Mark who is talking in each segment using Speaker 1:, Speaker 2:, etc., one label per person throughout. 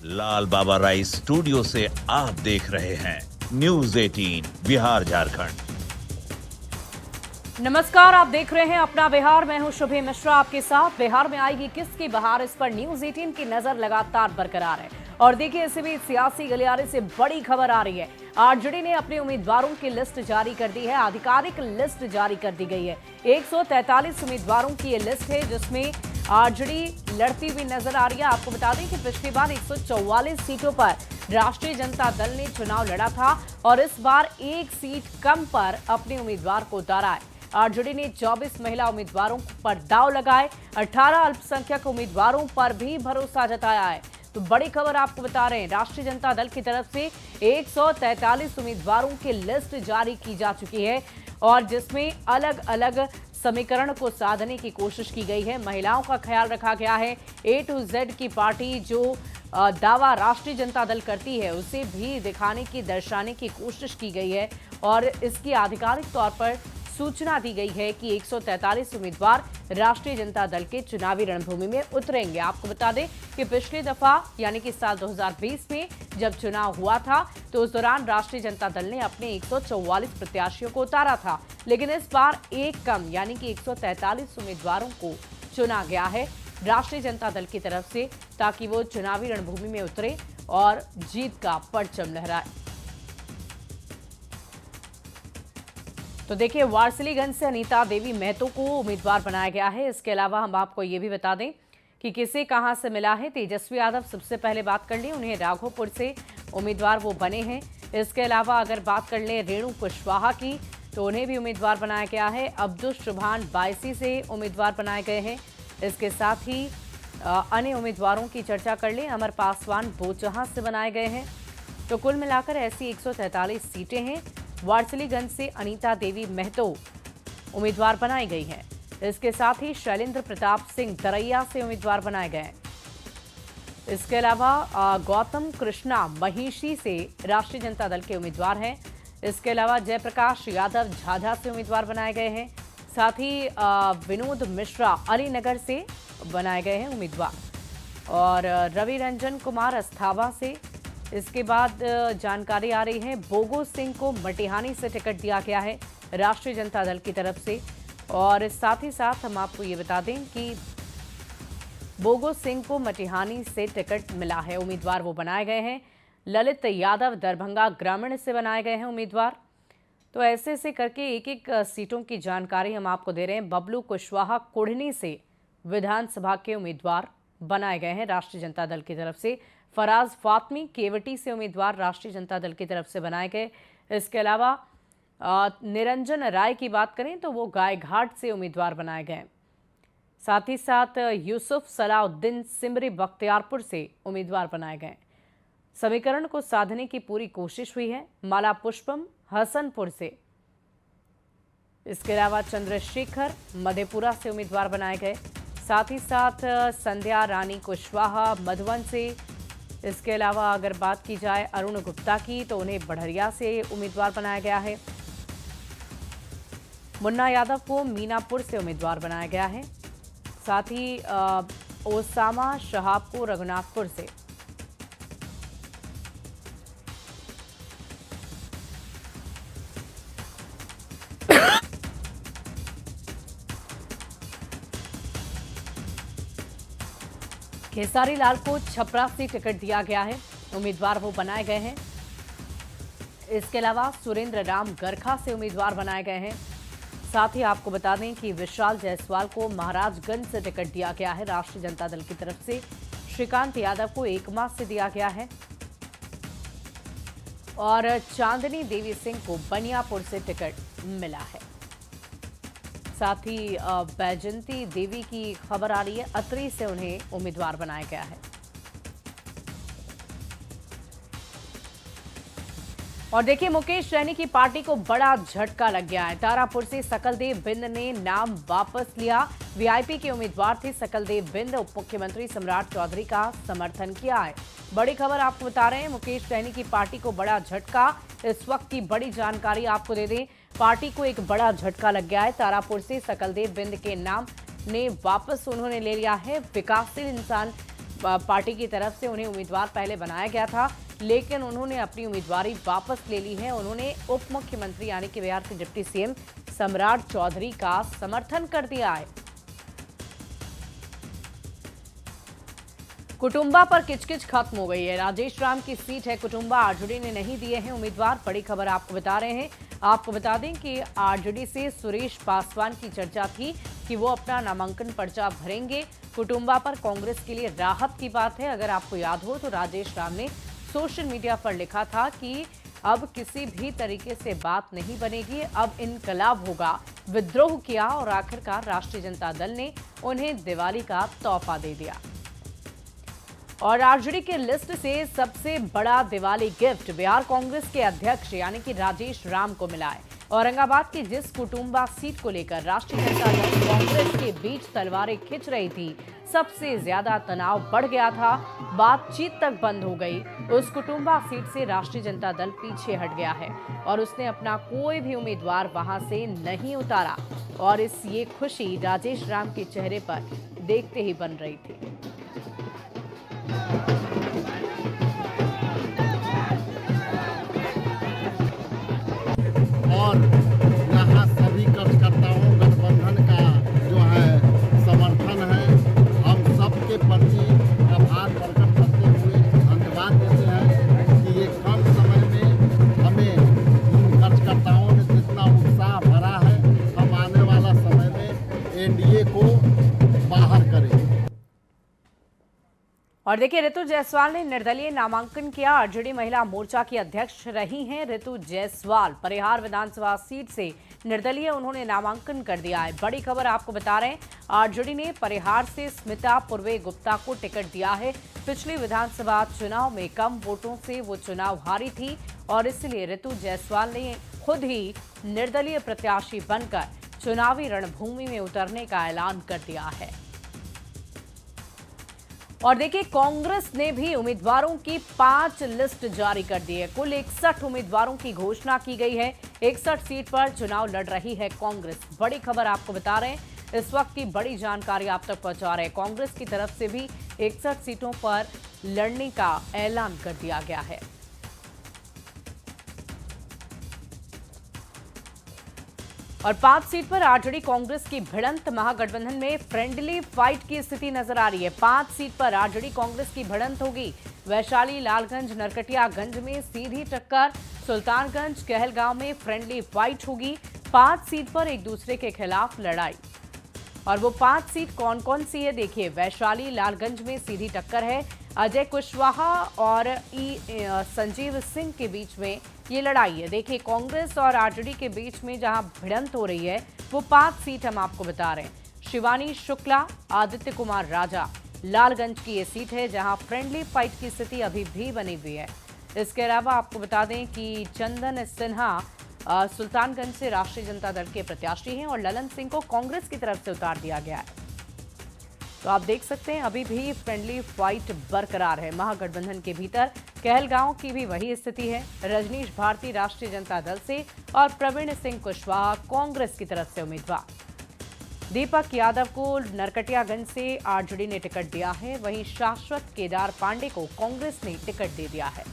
Speaker 1: लाल बाबा rice studio से आप देख रहे हैं न्यूज 18 बिहार झारखंड।
Speaker 2: नमस्कार, आप देख रहे हैं अपना बिहार। मैं हूं शुभे मिश्रा आपके साथ। बिहार में आएगी किसकी बहार, इस पर न्यूज 18 की नजर लगातार बरकरार है। और देखिए, इसी बीच सियासी गलियारे से बड़ी खबर आ रही है। आरजेडी ने अपने उम्मीदवारों की लिस्ट जारी कर दी है। आधिकारिक लिस्ट जारी कर दी गई है। 143 उम्मीदवारों की ये लिस्ट है, जिसमें आरजेडी लड़ती हुई नजर आ रही है। आपको बता दें कि पिछली बार 144 सीटों पर राष्ट्रीय जनता दल ने चुनाव लड़ा था और इस बार एक सीट कम पर अपने उम्मीदवार को उतारा है। आरजेडी ने 24 महिला उम्मीदवारों पर दांव लगाए, 18 अल्पसंख्यक उम्मीदवारों पर भी भरोसा जताया है। तो बड़ी खबर आपको बता रहे हैं, राष्ट्रीय जनता दल की तरफ से 143 उम्मीदवारों की लिस्ट जारी की जा चुकी है और जिसमें अलग अलग समीकरण को साधने की कोशिश की गई है। महिलाओं का ख्याल रखा गया है। A to Z की पार्टी जो दावा राष्ट्रीय जनता दल करती है, उसे भी दिखाने की, दर्शाने की कोशिश की गई है और इसकी आधिकारिक तौर पर सूचना दी गई है कि 143 उम्मीदवार राष्ट्रीय जनता दल के चुनावी रणभूमि में उतरेंगे। आपको बता दें कि पिछली दफा यानी कि साल 2020 में जब चुनाव हुआ था, तो उस दौरान राष्ट्रीय जनता दल ने अपने 144 प्रत्याशियों को उतारा था, लेकिन इस बार एक कम यानी कि 143 उम्मीदवारों को चुना गया है राष्ट्रीय जनता दल की तरफ से, ताकि वो चुनावी रणभूमि में उतरे और जीत का परचम लहराए। तो देखिए, वारसिलीगंज से अनीता देवी महतो को उम्मीदवार बनाया गया है। इसके अलावा हम आपको ये भी बता दें कि किसे कहां से मिला है। तेजस्वी यादव सबसे पहले बात कर लें, उन्हें राघोपुर से उम्मीदवार वो बने हैं। इसके अलावा अगर बात कर लें रेणु कुशवाहा की, तो उन्हें भी उम्मीदवार बनाया गया है। अब्दुल शुभान बायसी से उम्मीदवार बनाए गए हैं। इसके साथ ही अन्य उम्मीदवारों की चर्चा कर लें, अमर पासवान बोचहां से बनाए गए हैं। तो कुल मिलाकर ऐसी 143 सीटें हैं। वारसिलीगंज से अनीता देवी महतो उम्मीदवार बनाई गई हैं। इसके साथ ही शैलेंद्र प्रताप सिंह दरैया से उम्मीदवार बनाए गए हैं। इसके अलावा गौतम कृष्णा महिषी से राष्ट्रीय जनता दल के उम्मीदवार हैं। इसके अलावा जयप्रकाश यादव झाझा से उम्मीदवार बनाए गए हैं। साथ ही विनोद मिश्रा अलीनगर से बनाए गए हैं उम्मीदवार और रवि रंजन कुमार अस्थावा से। इसके बाद जानकारी आ रही है बोगो सिंह को मटिहानी से टिकट दिया गया है राष्ट्रीय जनता दल की तरफ से। और साथ ही साथ हम आपको ये बता दें कि बोगो सिंह को मटिहानी से टिकट मिला है, उम्मीदवार वो बनाए गए हैं। ललित यादव दरभंगा ग्रामीण से बनाए गए हैं उम्मीदवार। तो ऐसे ऐसे करके एक एक सीटों की जानकारी हम आपको दे रहे हैं। बबलू कुशवाहा कुढ़नी से विधानसभा के उम्मीदवार बनाए गए हैं राष्ट्रीय जनता दल की तरफ से। फराज फातमी केवटी से उम्मीदवार राष्ट्रीय जनता दल की तरफ से बनाए गए। इसके अलावा निरंजन राय की बात करें तो वो गायघाट से उम्मीदवार बनाए गए। साथ ही साथ यूसुफ सलाउद्दीन सिमरी बख्तियारपुर से उम्मीदवार बनाए गए। समीकरण को साधने की पूरी कोशिश हुई है। माला पुष्पम हसनपुर से। इसके अलावा चंद्रशेखर मधेपुरा से उम्मीदवार बनाए गए। साथ ही साथ संध्या रानी कुशवाहा मधुबन से। इसके अलावा अगर बात की जाए अरुण गुप्ता की, तो उन्हें बढ़रिया से उम्मीदवार बनाया गया है। मुन्ना यादव को मीनापुर से उम्मीदवार बनाया गया है। साथ ही ओसामा शहाब को रघुनाथपुर से। खेसारी लाल को छपरा से टिकट दिया गया है, उम्मीदवार वो बनाए गए हैं। इसके अलावा सुरेंद्र राम गरखा से उम्मीदवार बनाए गए हैं। साथ ही आपको बता दें कि विशाल जायसवाल को महाराजगंज से टिकट दिया गया है राष्ट्रीय जनता दल की तरफ से। श्रीकांत यादव को एकमा से दिया गया है और चांदनी देवी सिंह को बनियापुर से टिकट मिला है। साथ ही बैजंती देवी की खबर आ रही है, अतरी से उन्हें उम्मीदवार बनाया गया है। और देखिए, मुकेश सहनी की पार्टी को बड़ा झटका लग गया है। तारापुर से सकलदेव बिंद ने नाम वापस लिया। वीआईपी के उम्मीदवार थे सकलदेव बिंद। उप मुख्यमंत्री सम्राट चौधरी का समर्थन किया है। बड़ी खबर आपको बता रहे हैं, मुकेश सहनी की पार्टी को बड़ा झटका। इस वक्त की बड़ी जानकारी आपको दे दें, पार्टी को एक बड़ा झटका लग गया है। तारापुर से सकलदेव बिंद के नाम ने वापस उन्होंने ले लिया है। विकासशील इंसान पार्टी की तरफ से उन्हें उम्मीदवार पहले बनाया गया था, लेकिन उन्होंने अपनी उम्मीदवारी वापस ले ली है। उन्होंने उप मुख्यमंत्री यानी कि बिहार के डिप्टी सीएम सम्राट चौधरी का समर्थन कर दिया है। कुटुंबा पर किचकिच खत्म हो गई है। राजेश राम की सीट है कुटुंबा, आरजेडी ने नहीं दिए हैं उम्मीदवार। बड़ी खबर आपको बता रहे हैं। आपको बता दें कि आरजेडी से सुरेश पासवान की चर्चा थी कि वो अपना नामांकन पर्चा भरेंगे। कुटुंबा पर कांग्रेस के लिए राहत की बात है। अगर आपको याद हो तो राजेश राम ने सोशल मीडिया पर लिखा था कि अब किसी भी तरीके से बात नहीं बनेगी, अब इनकलाब होगा। विद्रोह किया और आखिरकार राष्ट्रीय जनता दल ने उन्हें दिवाली का तोहफा दे दिया। और आरजेडी के लिस्ट से सबसे बड़ा दिवाली गिफ्ट बिहार कांग्रेस के अध्यक्ष यानी कि राजेश राम को मिला है। औरंगाबाद की जिस कुटुंबा सीट को लेकर राष्ट्रीय जनता दल कांग्रेस के बीच तलवारें खिंच रही थी, सबसे ज्यादा तनाव बढ़ गया था, बातचीत तक बंद हो गई। उस कुटुंबा सीट से राष्ट्रीय जनता दल पीछे हट गया है और उसने अपना कोई भी उम्मीदवार वहां से नहीं उतारा। और ये खुशी राजेश राम के चेहरे पर देखते ही बन रही थी।
Speaker 3: और यहाँ सभी कार्यकर्ताओं गठबंधन का जो है समर्थन है, हम सबके प्रति आभार प्रकट करते हुए धन्यवाद देते हैं कि ये कम समय में हमें इन कार्यकर्ताओं ने जितना उत्साह भरा है, हम आने वाला समय में एनडीए को बाहर करें।
Speaker 2: और देखिए, ऋतु जायसवाल ने निर्दलीय नामांकन किया। आरजेडी महिला मोर्चा की अध्यक्ष रही हैं ऋतु जायसवाल। परिहार विधानसभा सीट से निर्दलीय उन्होंने नामांकन कर दिया है। बड़ी खबर आपको बता रहे हैं, आरजेडी ने परिहार से स्मिता पूर्वे गुप्ता को टिकट दिया है। पिछले विधानसभा चुनाव में कम वोटों से वो चुनाव हारी थी और इसलिए ऋतु जायसवाल ने खुद ही निर्दलीय प्रत्याशी बनकर चुनावी रणभूमि में उतरने का ऐलान कर दिया है। और देखिए, कांग्रेस ने भी उम्मीदवारों की 5 लिस्ट जारी कर दी है। कुल 61 उम्मीदवारों की घोषणा की गई है। 61 सीट पर चुनाव लड़ रही है कांग्रेस। बड़ी खबर आपको बता रहे हैं, इस वक्त की बड़ी जानकारी आप तक पहुंचा रहे हैं। कांग्रेस की तरफ से भी 61 सीटों पर लड़ने का ऐलान कर दिया गया है। और 5 सीट पर आरजेडी कांग्रेस की भिड़ंत, महागठबंधन में फ्रेंडली फाइट की स्थिति नजर आ रही है। 5 सीट पर आरजेडी कांग्रेस की भिड़ंत होगी। वैशाली, लालगंज, नरकटियागंज में सीधी टक्कर, सुल्तानगंज, कहलगांव में फ्रेंडली फाइट होगी। 5 सीट पर एक दूसरे के खिलाफ लड़ाई। और वो 5 सीट कौन कौन सी है देखिए। वैशाली, लालगंज में सीधी टक्कर है। अजय कुशवाहा और संजीव सिंह के बीच में ये लड़ाई है। देखिए, कांग्रेस और आरजेडी के बीच में जहां भिड़ंत हो रही है वो 5 सीट हम आपको बता रहे हैं। शिवानी शुक्ला, आदित्य कुमार राजा, लालगंज की ये सीट है जहां फ्रेंडली फाइट की स्थिति अभी भी बनी हुई है। इसके अलावा आपको बता दें कि चंदन सिन्हा सुल्तानगंज से राष्ट्रीय जनता दल के प्रत्याशी हैं और ललन सिंह को कांग्रेस की तरफ से उतार दिया गया है। तो आप देख सकते हैं अभी भी फ्रेंडली फाइट बरकरार है महागठबंधन के भीतर। कहलगांव की भी वही स्थिति है। रजनीश भारती राष्ट्रीय जनता दल से और प्रवीण सिंह कुशवाहा कांग्रेस की तरफ से उम्मीदवार। दीपक यादव को नरकटियागंज से आरजेडी ने टिकट दिया है। वहीं शाश्वत केदार पांडे को कांग्रेस ने टिकट दे दिया है।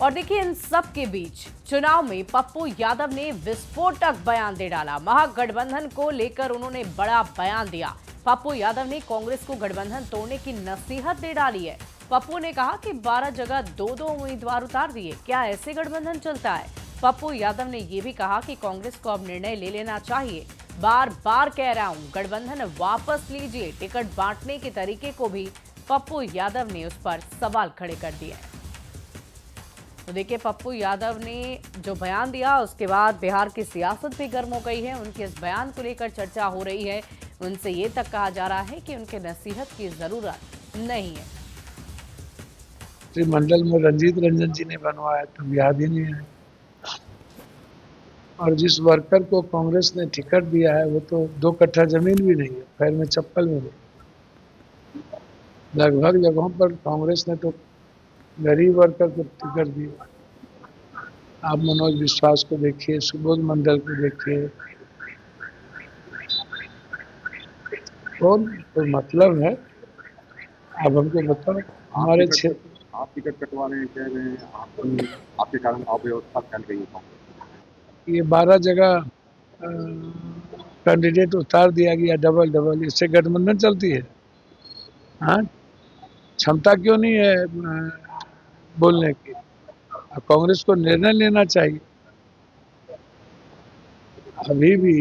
Speaker 2: और देखिए, इन सब के बीच चुनाव में पप्पू यादव ने विस्फोटक बयान दे डाला। महागठबंधन को लेकर उन्होंने बड़ा बयान दिया। पप्पू यादव ने कांग्रेस को गठबंधन तोड़ने की नसीहत दे डाली है। पप्पू ने कहा कि 12 जगह 2-2 उम्मीदवार उतार दिए, क्या ऐसे गठबंधन चलता है? पप्पू यादव ने यह भी कहा कि कांग्रेस को अब निर्णय ले लेना चाहिए। बार बार कह रहा हूं, गठबंधन वापस लीजिए। टिकट बांटने के तरीके को भी पप्पू यादव ने उस पर सवाल खड़े कर दिए। तो देखिए, पप्पू यादव ने जो बयान दिया उसके बाद बिहार की सियासत भी गर्म हो गई है। उनके इस बयान को लेकर चर्चा हो रही है। उनसे ये तक कहा जा रहा है कि उनके नसीहत की जरूरत नहीं है।
Speaker 4: मंडल में रंजीत रंजन जी ने बनवाया तो याद ही नहीं है। और जिस वर्कर को कांग्रेस ने टिकट दिया है वो तो 2 कट्ठा जमीन भी नहीं है, पैर में चप्पल में नहीं। लगभग जगहों पर कांग्रेस ने तो गरीब वर्कर को टिकट दिया। आप मनोज विश्वास को देखिए, सुबोध मंडल को देखिए, कौन कोई मतलब है? अब हमको बताओ हमारे क्षेत्र
Speaker 5: आप टिकट कटवा रहे हैं, कह रहे हैं आपके कारण अव्यवस्था फैल गई है कांग्रेस।
Speaker 4: ये 12 जगह कैंडिडेट उतार दिया गया डबल, इससे गठबंधन चलती है? हाँ, क्षमता क्यों नहीं है बोलने की? कांग्रेस को निर्णय लेना चाहिए। अभी भी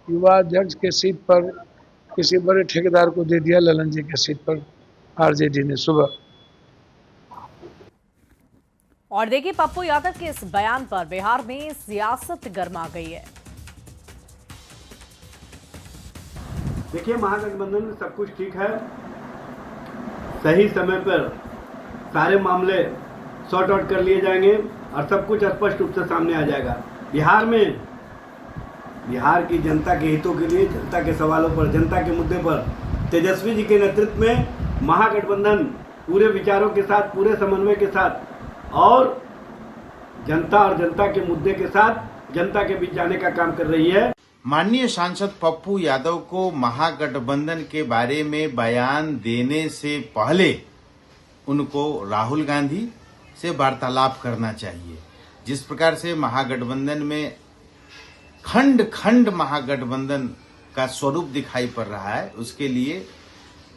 Speaker 4: युवा अध्यक्ष के सीट पर किसी बड़े ठेकेदार को दे दिया, ललन जी के सीट पर आरजेडी ने सुबह।
Speaker 2: और देखिए पप्पू यादव के इस बयान पर बिहार में सियासत गर्मा गई है।
Speaker 6: देखिए, महागठबंधन में सब कुछ ठीक है, सही समय पर सारे मामले सॉर्ट आउट कर लिए जाएंगे और सब कुछ स्पष्ट रूप से सामने आ जाएगा। बिहार की जनता के हितों के लिए, जनता के सवालों पर, जनता के मुद्दे पर तेजस्वी जी के नेतृत्व में महागठबंधन पूरे विचारों के साथ, पूरे समन्वय के साथ और जनता और जनता के मुद्दे के साथ जनता के बीच जाने का काम कर रही है।
Speaker 7: माननीय सांसद पप्पू यादव को महागठबंधन के बारे में बयान देने से पहले उनको राहुल गांधी से वार्तालाप करना चाहिए। जिस प्रकार से महागठबंधन में खंड खंड महागठबंधन का स्वरूप दिखाई पड़ रहा है, उसके लिए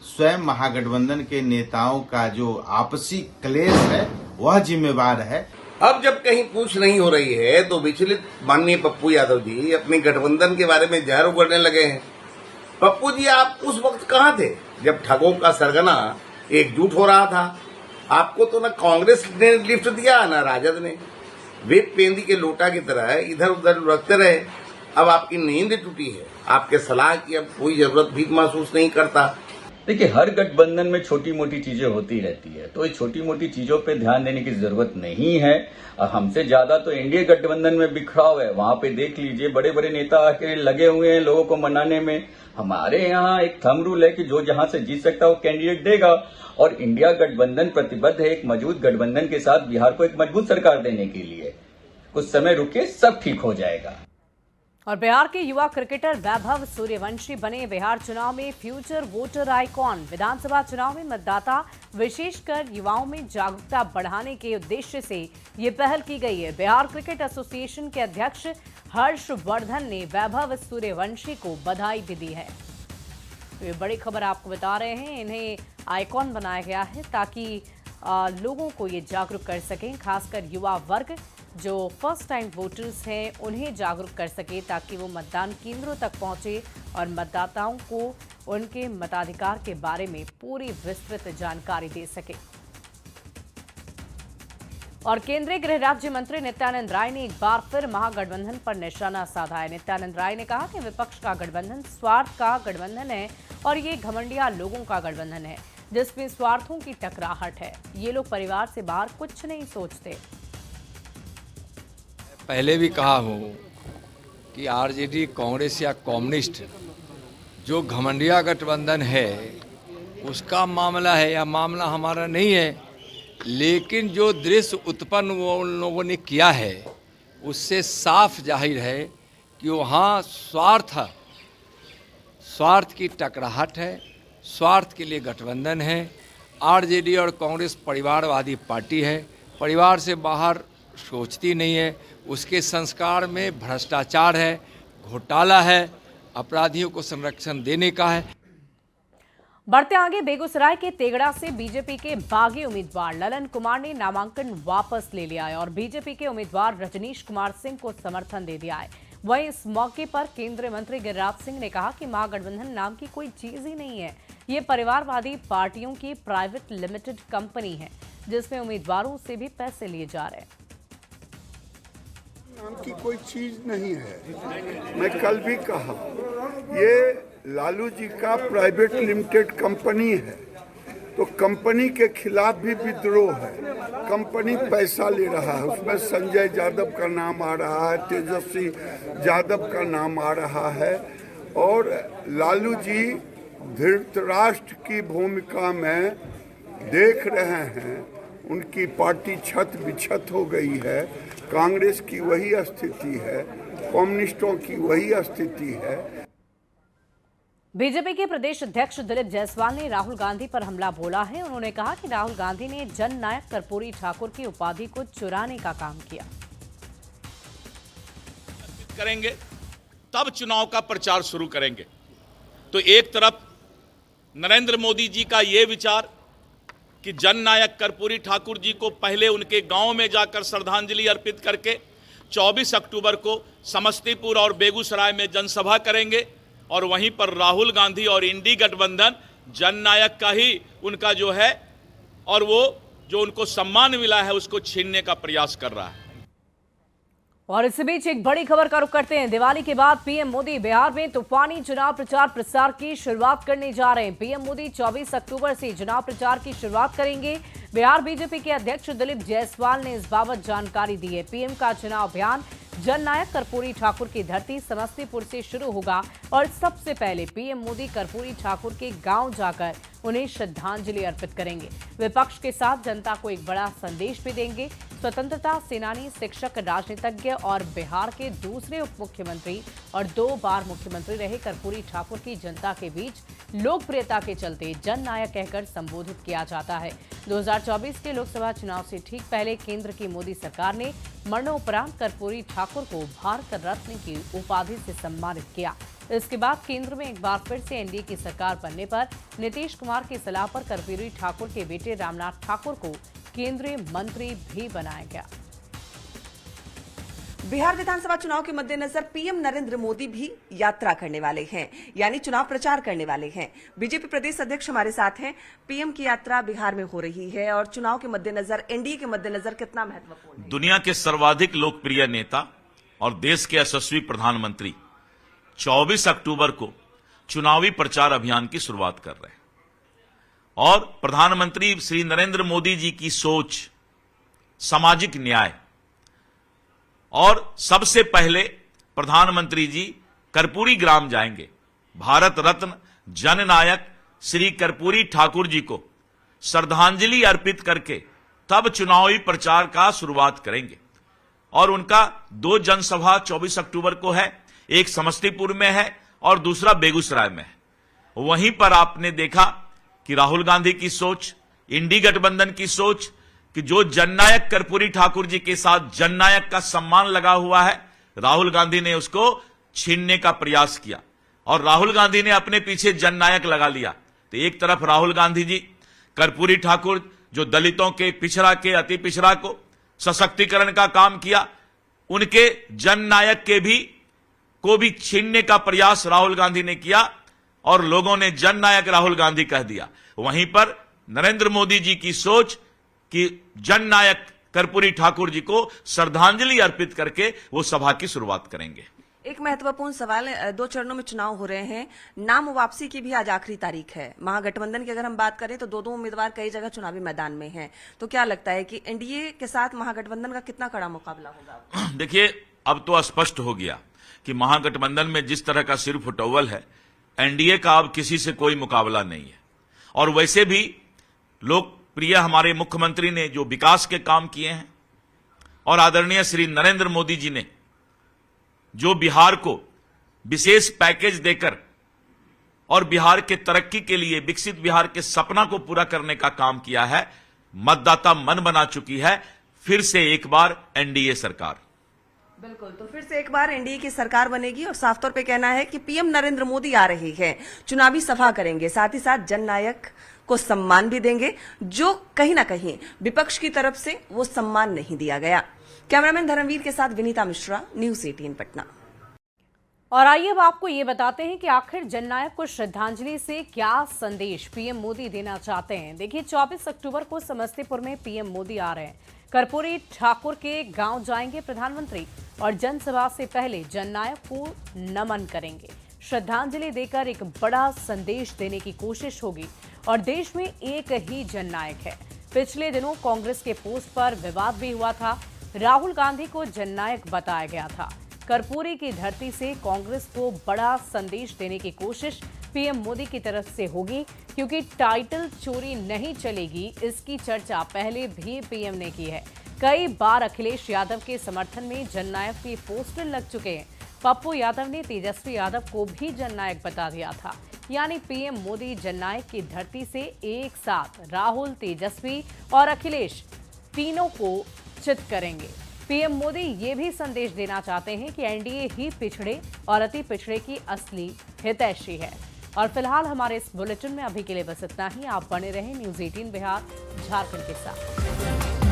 Speaker 7: स्वयं महागठबंधन के नेताओं का जो आपसी क्लेश है वह जिम्मेवार है।
Speaker 8: अब जब कहीं पूछ नहीं हो रही है तो विचलित माननीय पप्पू यादव जी अपने गठबंधन के बारे में जहर उगलने लगे हैं। पप्पू जी, आप उस वक्त कहाँ थे जब ठगों का सरगना एकजुट हो रहा था? आपको तो न कांग्रेस ने लिफ्ट दिया न राजद ने। वे पेंदी के लोटा की तरह इधर उधर लुढ़कते रहे। अब आपकी नींद टूटी है, आपके सलाह की अब कोई जरूरत भी महसूस नहीं करता।
Speaker 9: देखिए, हर गठबंधन में छोटी मोटी चीजें होती रहती है, तो ये छोटी मोटी चीजों पे ध्यान देने की जरूरत नहीं है। और हमसे ज्यादा तो एनडीए गठबंधन में बिखराव है। वहां पे देख लीजिए, बड़े बड़े नेता आके लगे हुए हैं लोगों को मनाने में। हमारे यहाँ एक थंब रूल है कि जो जहां से जीत सकता है वो कैंडिडेट देगा, और इंडिया गठबंधन प्रतिबद्ध है एक मजबूत गठबंधन के साथ बिहार को एक मजबूत सरकार देने के लिए। कुछ समय रुकिए, सब ठीक हो जाएगा।
Speaker 2: और बिहार के युवा क्रिकेटर वैभव सूर्यवंशी बने बिहार चुनाव में फ्यूचर वोटर आइकॉन। विधानसभा चुनाव में मतदाता विशेषकर युवाओं में जागरूकता बढ़ाने के उद्देश्य से ये पहल की गई है। बिहार क्रिकेट एसोसिएशन के अध्यक्ष हर्षवर्धन ने वैभव सूर्यवंशी को बधाई भी दी है। तो ये बड़ी खबर आपको बता रहे हैं, इन्हें आइकॉन बनाया गया है ताकि लोगों को ये जागरूक कर सकें, खासकर युवा वर्ग जो फर्स्ट टाइम वोटर्स हैं उन्हें जागरूक कर सके ताकि वो मतदान केंद्रों तक पहुंचे और मतदाताओं को उनके मताधिकार के बारे में पूरी विस्तृत जानकारी दे सके। और केंद्रीय गृह राज्य मंत्री नित्यानंद राय ने एक बार फिर महागठबंधन पर निशाना साधा है। नित्यानंद राय ने कहा कि विपक्ष का गठबंधन स्वार्थ का गठबंधन है और ये घमंडिया लोगों का गठबंधन है जिसमें स्वार्थों की टकराहट है। ये लोग परिवार से बाहर कुछ नहीं सोचते।
Speaker 10: पहले भी कहा हूँ कि आरजेडी, कांग्रेस या कम्युनिस्ट जो घमंडिया गठबंधन है उसका मामला है, या मामला हमारा नहीं है। लेकिन जो दृश्य उत्पन्न उन लोगों ने किया है उससे साफ जाहिर है कि वहाँ स्वार्थ की टकराहट है, स्वार्थ के लिए गठबंधन है। आरजेडी और कांग्रेस परिवारवादी पार्टी है, परिवार से बाहर सोचती नहीं है। उसके संस्कार में भ्रष्टाचार है, घोटाला है, अपराधियों को संरक्षण देने का है।
Speaker 2: बढ़ते आगे, बेगूसराय के तेगड़ा से बीजेपी के बागी उम्मीदवार ललन कुमार ने नामांकन वापस ले लिया है और बीजेपी के उम्मीदवार रजनीश कुमार सिंह को समर्थन दे दिया है। वहीं इस मौके पर केंद्रीय मंत्री गिरिराज सिंह ने कहा कि महागठबंधन नाम की कोई चीज ही नहीं है, ये परिवारवादी पार्टियों की प्राइवेट लिमिटेड कंपनी है जिसमें उम्मीदवारों से भी पैसे लिए जा रहे हैं।
Speaker 11: नाम की कोई चीज नहीं है। मैं कल भी कहा, ये लालू जी का प्राइवेट लिमिटेड कंपनी है, तो कंपनी के खिलाफ भी विद्रोह है। कंपनी पैसा ले रहा है, उसमें संजय यादव का नाम आ रहा है, तेजस्वी यादव का नाम आ रहा है, और लालू जी धृतराष्ट्र की भूमिका में देख रहे हैं। उनकी पार्टी छत बिछत हो गई है। कांग्रेस की वही स्थिति है, कम्युनिस्टों की वही स्थिति है।
Speaker 2: बीजेपी के प्रदेश अध्यक्ष दिलीप जायसवाल ने राहुल गांधी पर हमला बोला है। उन्होंने कहा कि राहुल गांधी ने जननायक कर्पूरी ठाकुर की उपाधि को चुराने का काम किया।
Speaker 12: करेंगे तब चुनाव का प्रचार शुरू करेंगे। तो एक तरफ नरेंद्र मोदी जी का ये विचार कि जननायक कर्पूरी ठाकुर जी को पहले उनके गांव में जाकर श्रद्धांजलि अर्पित करके 24 अक्टूबर को समस्तीपुर और बेगूसराय में जनसभा करेंगे और वहीं पर राहुल गांधी और इंडी गठबंधन जननायक का ही उनका जो है और वो जो उनको सम्मान मिला है उसको छीनने का प्रयास कर रहा है।
Speaker 2: और इसी बीच एक बड़ी खबर का रुख करते हैं। दिवाली के बाद पीएम मोदी बिहार में तूफानी चुनाव प्रचार प्रसार की शुरुआत करने जा रहे हैं। पीएम मोदी 24 अक्टूबर से चुनाव प्रचार की शुरुआत करेंगे। बिहार बीजेपी के अध्यक्ष दिलीप जायसवाल ने इस बाबत जानकारी दी है। पीएम का चुनाव अभियान जननायक कर्पूरी ठाकुर की धरती समस्तीपुर से शुरू होगा और सबसे पहले पीएम मोदी कर्पूरी ठाकुर के गांव जाकर उन्हें श्रद्धांजलि अर्पित करेंगे। विपक्ष के साथ जनता को एक बड़ा संदेश भी देंगे। स्वतंत्रता सेनानी, शिक्षक, राजनीतिज्ञ और बिहार के दूसरे उप मुख्यमंत्री और 2 बार मुख्यमंत्री रहे कर्पूरी ठाकुर की जनता के बीच लोकप्रियता के चलते जननायक कहकर संबोधित किया जाता है। 2024 के लोकसभा चुनाव से ठीक पहले केंद्र की मोदी सरकार ने मरणोपरांत कर्पूरी ठाकुर को भारत रत्न की उपाधि से सम्मानित किया। इसके बाद केंद्र में एक बार फिर से एनडीए की सरकार बनने पर नीतीश कुमार की सलाह पर कर्पूरी ठाकुर के बेटे रामनाथ ठाकुर को केंद्रीय मंत्री भी बनाया गया।
Speaker 13: बिहार विधानसभा चुनाव के मद्देनजर पीएम नरेंद्र मोदी भी यात्रा करने वाले हैं, यानी चुनाव प्रचार करने वाले हैं। बीजेपी प्रदेश अध्यक्ष हमारे साथ हैं। पीएम की यात्रा बिहार में हो रही है और चुनाव के मद्देनजर, एनडीए के मद्देनजर कितना महत्वपूर्ण है?
Speaker 1: दुनिया के सर्वाधिक लोकप्रिय नेता और देश के यशस्वी प्रधानमंत्री 24 अक्टूबर को चुनावी प्रचार अभियान की शुरुआत कर रहे हैं और प्रधानमंत्री श्री नरेंद्र मोदी जी की सोच, सामाजिक न्याय और सबसे पहले प्रधानमंत्री जी कर्पूरी ग्राम जाएंगे। भारत रत्न जननायक श्री कर्पूरी ठाकुर जी को श्रद्धांजलि अर्पित करके तब चुनावी प्रचार का शुरुआत करेंगे और उनका 2 जनसभा 24 अक्टूबर को है। एक समस्तीपुर में है और दूसरा बेगूसराय में है। वहीं पर आपने देखा कि राहुल गांधी की सोच, इंडी गठबंधन की सोच कि जो जननायक कर्पूरी ठाकुर जी के साथ जननायक का सम्मान लगा हुआ है, राहुल गांधी ने उसको छीनने का प्रयास किया और राहुल गांधी ने अपने पीछे जननायक लगा लिया। तो एक तरफ राहुल गांधी जी कर्पूरी ठाकुर जो दलितों के, पिछड़ा के, अति पिछड़ा को सशक्तिकरण का काम किया, उनके जननायक को भी छीनने का प्रयास राहुल गांधी ने किया और लोगों ने जननायक राहुल गांधी कह दिया। वहीं पर नरेंद्र मोदी जी की सोच कि जननायक कर्पूरी ठाकुर जी को श्रद्धांजलि अर्पित करके वो सभा की शुरुआत करेंगे।
Speaker 13: एक महत्वपूर्ण सवाल, 2 चरणों में चुनाव हो रहे हैं। नाम वापसी की भी आज आखिरी तारीख है। महागठबंधन की अगर हम बात करें तो 2 उम्मीदवार कई जगह चुनावी मैदान में हैं। तो क्या लगता है कि एनडीए के साथ महागठबंधन का कितना कड़ा मुकाबला होगा?
Speaker 1: देखिए, अब तो स्पष्ट हो गया कि महागठबंधन में जिस तरह का सिर फुटौल है, एनडीए का अब किसी से कोई मुकाबला नहीं है। और वैसे भी लोकप्रिय हमारे मुख्यमंत्री ने जो विकास के काम किए हैं और आदरणीय श्री नरेंद्र मोदी जी ने जो बिहार को विशेष पैकेज देकर और बिहार के तरक्की के लिए, विकसित बिहार के सपना को पूरा करने का काम किया है, मतदाता मन बना चुकी है। फिर से एक बार एनडीए सरकार।
Speaker 13: बिल्कुल, तो फिर से एक बार एनडीए की सरकार बनेगी और साफ तौर पे कहना है कि पीएम नरेंद्र मोदी आ रहे हैं, चुनावी सभा करेंगे, साथ ही साथ जननायक को सम्मान भी देंगे, जो कहीं ना कहीं विपक्ष की तरफ से वो सम्मान नहीं दिया गया। कैमरामैन धर्मवीर के साथ विनीता मिश्रा, न्यूज़ 18 पटना।
Speaker 2: और आइए अब आपको ये बताते हैं कि आखिर जननायक को श्रद्धांजलि से क्या संदेश पीएम मोदी देना चाहते हैं। देखिए, 24 अक्टूबर को समस्तीपुर में पीएम मोदी आ रहे हैं। कर्पूरी ठाकुर के गांव जाएंगे प्रधानमंत्री और जनसभा से पहले जननायक को नमन करेंगे। श्रद्धांजलि देकर एक बड़ा संदेश देने की कोशिश होगी। और देश में एक ही जननायक है। पिछले दिनों कांग्रेस के पोस्ट पर विवाद भी हुआ था। राहुल गांधी को जननायक बताया गया था। कर्पूरी की धरती से कांग्रेस को बड़ा संदेश देने की कोशिश पीएम मोदी की तरफ से होगी, क्योंकि टाइटल चोरी नहीं चलेगी, इसकी चर्चा पहले भी पीएम ने की है। कई बार अखिलेश यादव के समर्थन में जननायक के पोस्टर लग चुके हैं। पप्पू यादव ने तेजस्वी यादव को भी जननायक बता दिया था। यानी पीएम मोदी जननायक की धरती से एक साथ राहुल, तेजस्वी और अखिलेश तीनों को चित करेंगे। पीएम मोदी ये भी संदेश देना चाहते हैं कि एनडीए ही पिछड़े और अति पिछड़े की असली हितैषी है। और फिलहाल हमारे इस बुलेटिन में अभी के लिए बस इतना ही। आप बने रहें न्यूज़ 18 बिहार झारखंड के साथ।